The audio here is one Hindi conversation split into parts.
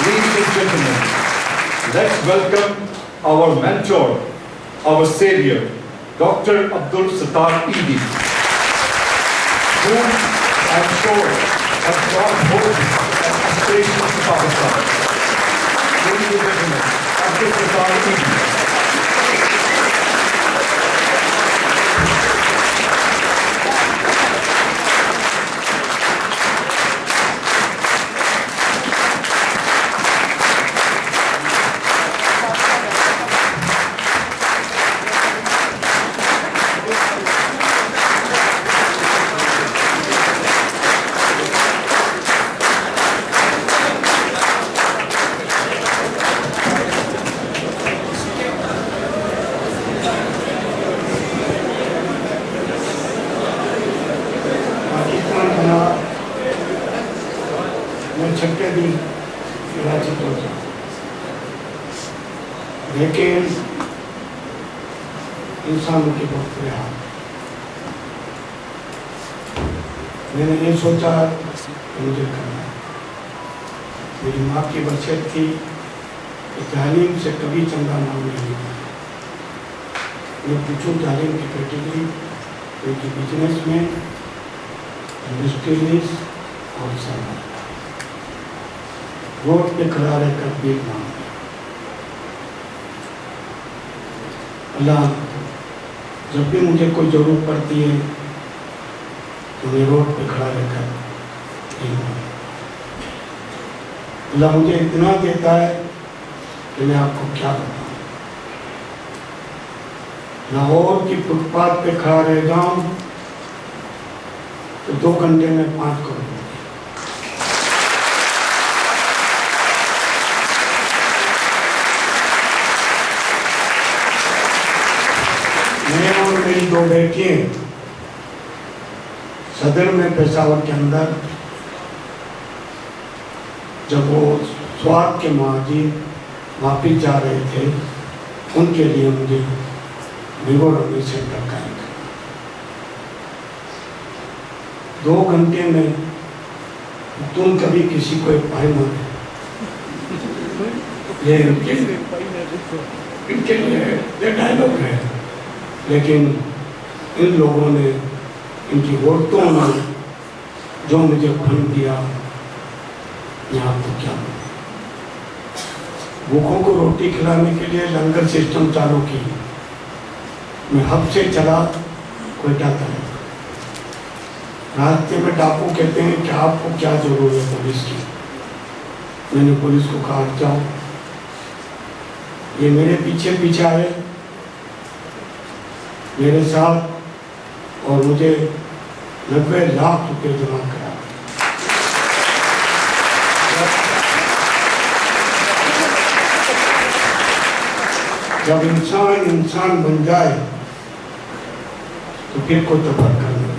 Ladies and gentlemen, let's welcome our mentor, our savior, Dr. Abdul Sattar Eidi, who I'm sure has brought hope and aspirations to Pakistan. Ladies and gentlemen, Abdul Sattar Eidi. मैं छठे दिन कराची पहुंचा, लेकिन इंसानों के बहुत बुरे हाल। मैंने ये सोचा कि मुझे करना है। मेरी माँ की वसीयत थी कि तालीम से कभी चंदा नाम नहीं मिला। मैं पूछूँ तालीम की कैटेगरी, क्योंकि बिजनेस में इंडस्ट्रियलिस्ट और सरकार रोड पे खड़ा रहकर भीख मांगते। अल्लाह जब भी मुझे कोई जरूरत पड़ती है तो मैं रोड पे खड़ा रहकर भीख मांगता। अल्लाह मुझे इतना देता है कि मैं आपको क्या बताऊं। लाहौर की फुटपाथ पे खड़ा रह जाऊं तो 2 घंटे में 5 करोड़। मैं और मेरी 2 बेटियां सदर में पेशावर के अंदर जब वो स्वाद के महाजी वापिस जा रहे थे, उनके लिए मुझे मेमोरेबल सेंटर कायम करना। 2 घंटे में तुम कभी किसी को एक पाई मांगे, ये इनके लिए डायलॉग है, लेकिन इन लोगों ने, इनकी औरतों ने जो मुझे फंड दिया, मैं आपको क्या बताऊं। भूखों को रोटी खिलाने के लिए लंगर सिस्टम चालू की। मैं हब से चला कोयटा तक। रास्ते में डाकू कहते हैं कि आपको क्या जरूरत है पुलिस की। मैंने पुलिस को कहा जाओ, ये मेरे पीछे पीछे आए मेरे साथ, और मुझे 90 लाख रुपए जमा करा। जब इंसान इंसान बन जाए तो फिर कोई तफक्कुर नहीं।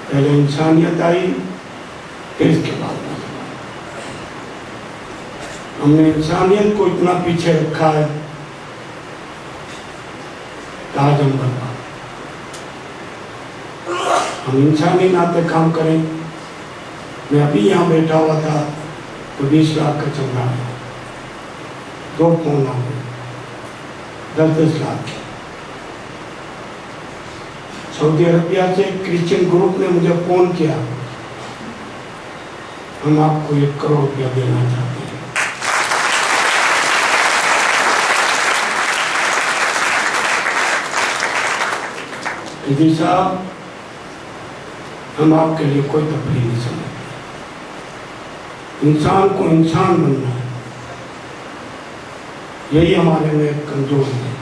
पहले इंसानियत आई, फिर इसके बाद हमने इंसानियत को इतना पीछे रखा है, आज हम बर्बाद। हम इंसानी नाते काम करें। मैं अभी यहाँ बैठा हुआ था तो 20 लाख का चंदा है, 2 फोन आ गए, 10-10 लाख के। सऊदी अरबिया से क्रिश्चियन ग्रुप ने मुझे फोन किया, हम आपको 1 करोड़ रुपया देना चाहते हैं। जी साहब, हम आपके लिए कोई तकलीफ नहीं समझते। इंसान को इंसान बनना है, यही हमारे में एक कमजोर है।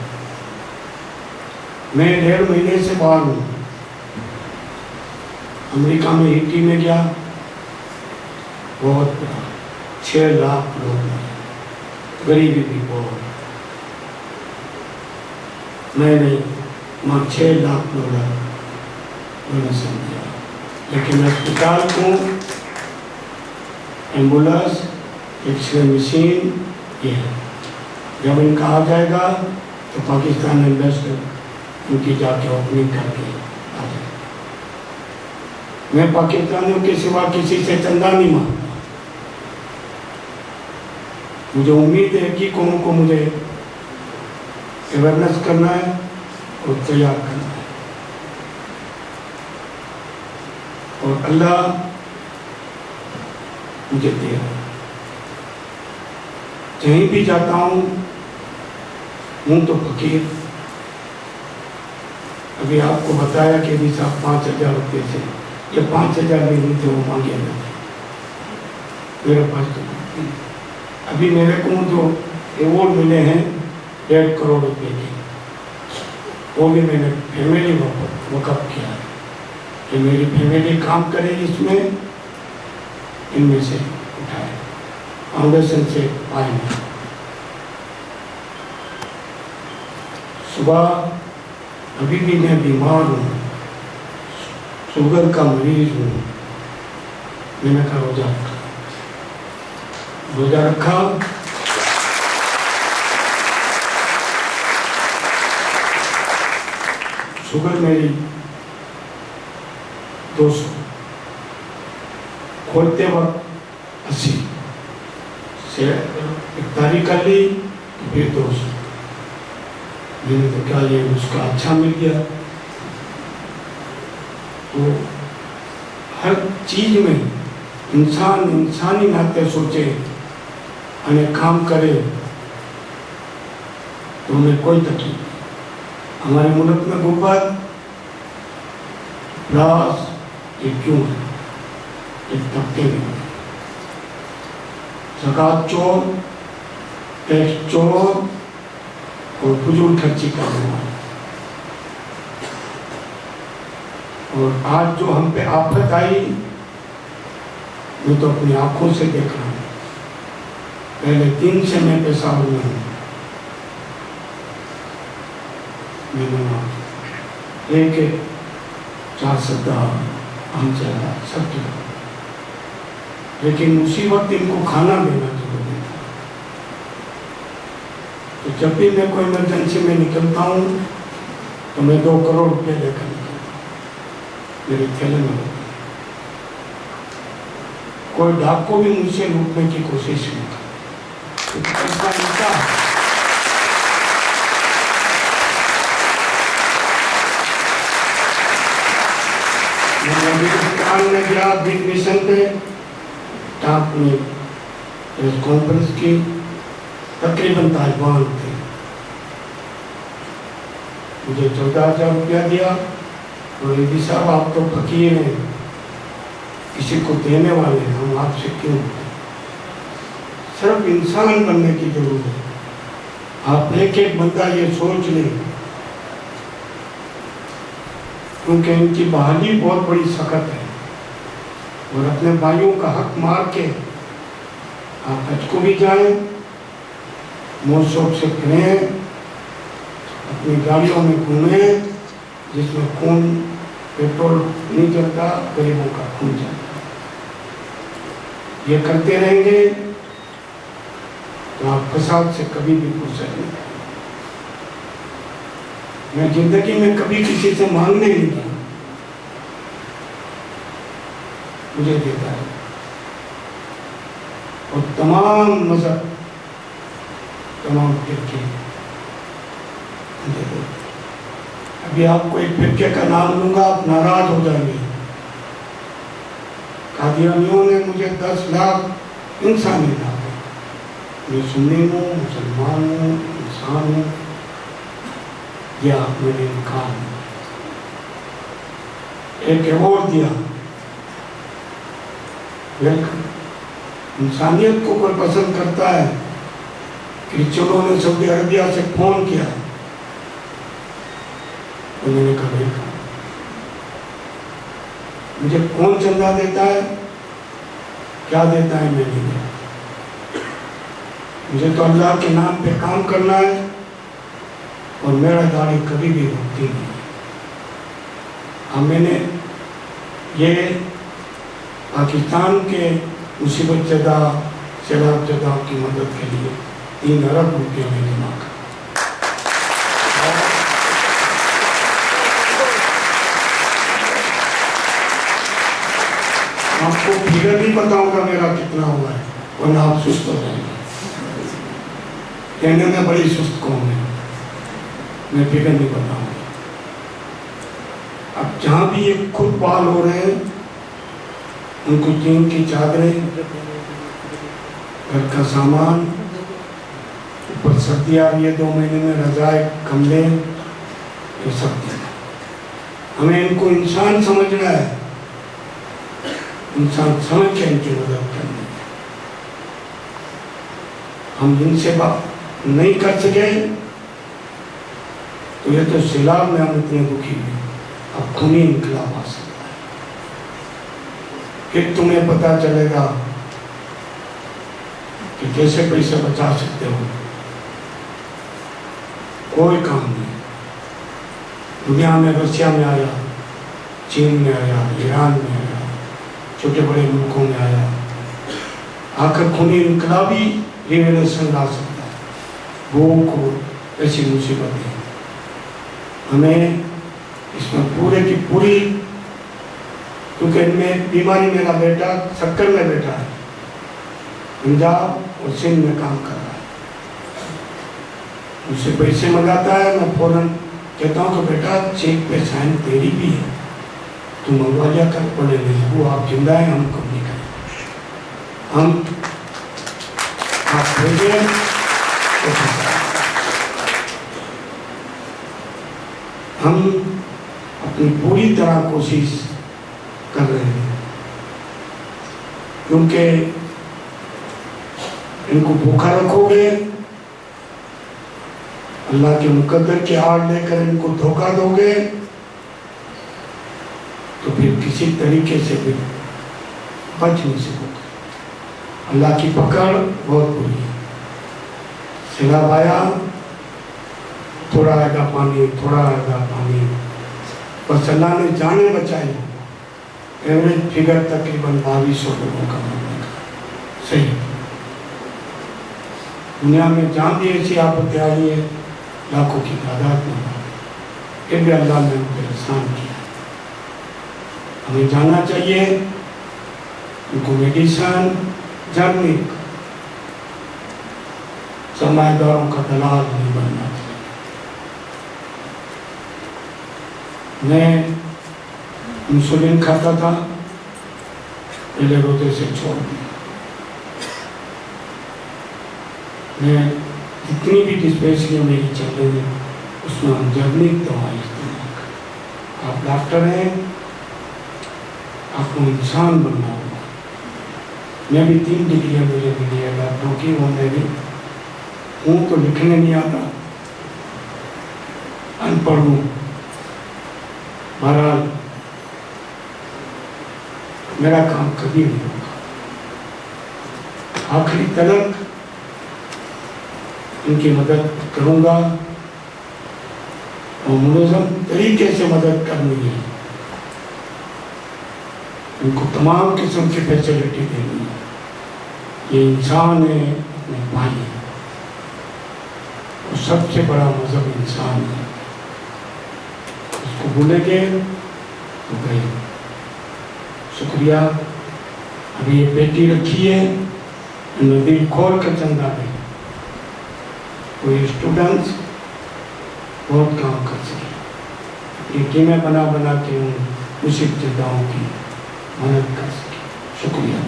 मैं 1.5 महीने से बाहर हूँ। अमेरिका में हीटी में गया, बहुत 6 लाख लोग हैं, गरीबी भी बहुत। मैंने वहाँ 6 लाख लोग मैंने समझा, लेकिन अस्पताल को एम्बुलेंस, एक्सरे मशीन ये है। जब इनका आ जाएगा तो पाकिस्तान एम्बेसडर उनकी जाके ओपनिंग करके आ जाएगा। मैं पाकिस्तानियों के सिवा किसी से चंदा नहीं मांगता। मुझे उम्मीद है कि कौन को मुझे अवेयरनेस करना है और तैयार करना है। और अल्लाह मुझे दे रहा है। कहीं भी जाता हूँ तो फकीर। अभी आपको बताया कि अभी साहब 5,000 रुपये से, ये 5,000 भी नहीं थे, वो मांगे मेरे पास। तो अभी मेरे को जो अवार्ड मिले हैं 1.5 करोड़ रुपए के, वो भी मैंने फैमिली वक़्फ़ किया है कि मेरी फैमिली काम करे, इसमें इनमें से उठाए, फाउंडेशन से आए हैं। सुबह अभी भी मैं बीमार हूँ, शुगर का मरीज हूँ, मैंने कहा रोजा रखा। शुगर मेरी 200, खोलते वक्त 80 से इफ्तारी कर ली तो फिर 200। मैंने तो क्या ये उसका अच्छा मिल गया। तो हर चीज में इंसान इंसानी नाते सोचे और काम करे तो हमें कोई तकलीफ नहीं। हमारे मुल्क में गुर्बत प्लास ये क्यों है? एक तबके में ज़कात चोर, टैक्स चोर और फजूल खर्ची करने वाले। और आज जो हम पे आफत आई, मैं तो अपनी आंखों से देख रहा हूँ। पहले 3 से मैं पेशावर में हूँ, मैंने एक 4 सप्ताह हम चला सब चला, लेकिन उसी वक्त इनको खाना देना जरूरी था। तो जब भी मैं कोई इमरजेंसी में निकलता हूँ तो मैं 2 करोड़ रुपये लेकर निकलता हूँ, मेरे थैले में होते। कोई डाकू भी मुझसे लूटने की कोशिश नहीं करता। में गया बिग मिशन पे, टॉप में प्रेस कॉन्फ्रेंस की, तकरीबन तालिबान थे। मुझे 14,000 रुपया दिया और ये साहब आप तो फकीर हैं, किसी को देने वाले हैं, हम आपसे क्यों? सिर्फ इंसान बनने की जरूरत है। आप एक एक बंदा ये सोच लें, क्योंकि इनकी बहाली बहुत बड़ी सख्त है। और अपने भाइयों का हक मार के आप हज को भी जाएं, मौज शौक से फिरें, अपनी गाड़ियों में घूमें जिसमें खून पेट्रोल नहीं जलता, गरीबों का खून जलता। ये करते रहेंगे तो आप फसाद से कभी भी फुर्सत नहीं पाएंगे। मैं जिंदगी में कभी किसी से मांगने नहीं गया, मुझे देता है। और तमाम मजहब, तमाम फिरके मुझे देते हैं। अभी आपको एक फिरके का नाम लूंगा, आप नाराज हो जाएंगे। कादियानियों ने मुझे 10 लाख इंसानी लाभ, मैं सुन्नी हूँ, मुसलमान हूँ, इंसान हूँ, या मैंने इनकार। एक अवार्ड दिया, इंसानियत को कोई पसंद करता है। क्रिश्चियनों ने सऊदी अरबिया से फोन किया, तो मैंने कहा देखा मुझे कौन चंदा देता है, क्या देता है, मैं नहीं देता। मुझे तो अल्लाह के नाम पे काम करना है और मेरा गाड़ी कभी भी रुकती नहीं। अब मैंने ये पाकिस्तान के मुसीबत ज़दा सैलाब ज़दा की मदद के लिए 3 अरब रुपये में जमा कर। आपको फिगर नहीं पता होगा मेरा कितना हुआ है, वरना आप सुस्त हो जाएंगे। कहने में बड़ी सुस्त कौम है, मैं फिक्र नहीं बताऊंगा। अब जहाँ भी ये खुद बाल हो रहे हैं, उनको टीन की चादरें, घर का सामान, ऊपर सर्दी आ रही है 2 महीने में, रजाए, कमरे, ये सब देना। हमें इनको इंसान समझना है, इंसान समझ के इनकी मदद करनी है। हम इनसे बात नहीं कर सके तो ये तो सैलाब में हम इतने दुखी हुए, अब खूनी इनकलाब आ सकता है। फिर तुम्हें पता चलेगा कि कैसे पैसे बचा सकते हो। कोई काम नहीं। दुनिया में रशिया में आया, चीन में आया, ईरान में आया, छोटे बड़े मुल्कों में आया, आखिर खूनी इनकलाबी रिवोल्यूशन ला सकता है। वो को ऐसी मुसीबतें हमें इसमें पूरे की पूरी, क्योंकि इनमें बीमारी, मेरा बेटा शक्कर में बैठा है, पंजाब और सिंध में काम कर रहा है, उससे पैसे मंगाता है, मैं फौरन कहता हूँ कि बेटा चेक पे साइन तेरी भी है, तुम मंगवा लिया कर, पड़े नहीं, वो आप जिंदा है, हम कम नहीं करें, हम आप भेजे तो हम अपनी पूरी तरह कोशिश कर रहे हैं, क्योंकि इनको भूखा रखोगे, अल्लाह के मुकद्दर की आड़ लेकर इनको धोखा दोगे, तो फिर किसी तरीके से भी बच नहीं सकोगे। अल्लाह की पकड़ बहुत बुरी है। सैलाब आया, थोड़ा आएगा पानी, थोड़ा आएगा पानी, बस अल्लाह ने जाने बचाई। एवरेज फिगर तकरीबन 2200 लोगों का मरने का, सही। दुनिया में जहाँ भी ऐसी आपत्ति आई है, लाखों की तादाद में, फिर भी अल्लाह ने उन पर एहसान किया। हमें जानना चाहिए, उनको मेडिसन, जर्नी, सरमाएदारों का दलाल नहीं बनना चाहिए। मैं इंसुलिन खाता था, पहले रोते से छोड़ दिया। मैं जितनी भी डिस्पेंसरियाँ मेरी चल रही है, उसमें हम जर्निक दवाई इस्तेमाल करें। आप डॉक्टर हैं, आपको इंसान बनना होगा। मैं भी 3 डिग्रियाँ मेरे मिली है डॉक्टरों की, वो मैं भी हूँ तो लिखने नहीं आता, अनपढ़ हूँ। बहरहाल मेरा काम कभी नहीं होगा, आखिरी तक इनकी मदद करूंगा और मुनज़्ज़म तरीके से मदद करनी है। इनको तमाम किस्म की फैसिलिटी देनी है। ये इंसान है, अपने भाई है, और सबसे बड़ा मजहब इंसान है। उसको भूलेंगे तो गए। शुक्रिया। अभी ये पेटी रखी है, दिल खोल कर चंदा दें, कोई स्टूडेंट्स बहुत काम कर सके, ये टीमें बना बना के उन मुसीबत जदाओं की मदद कर सके। शुक्रिया।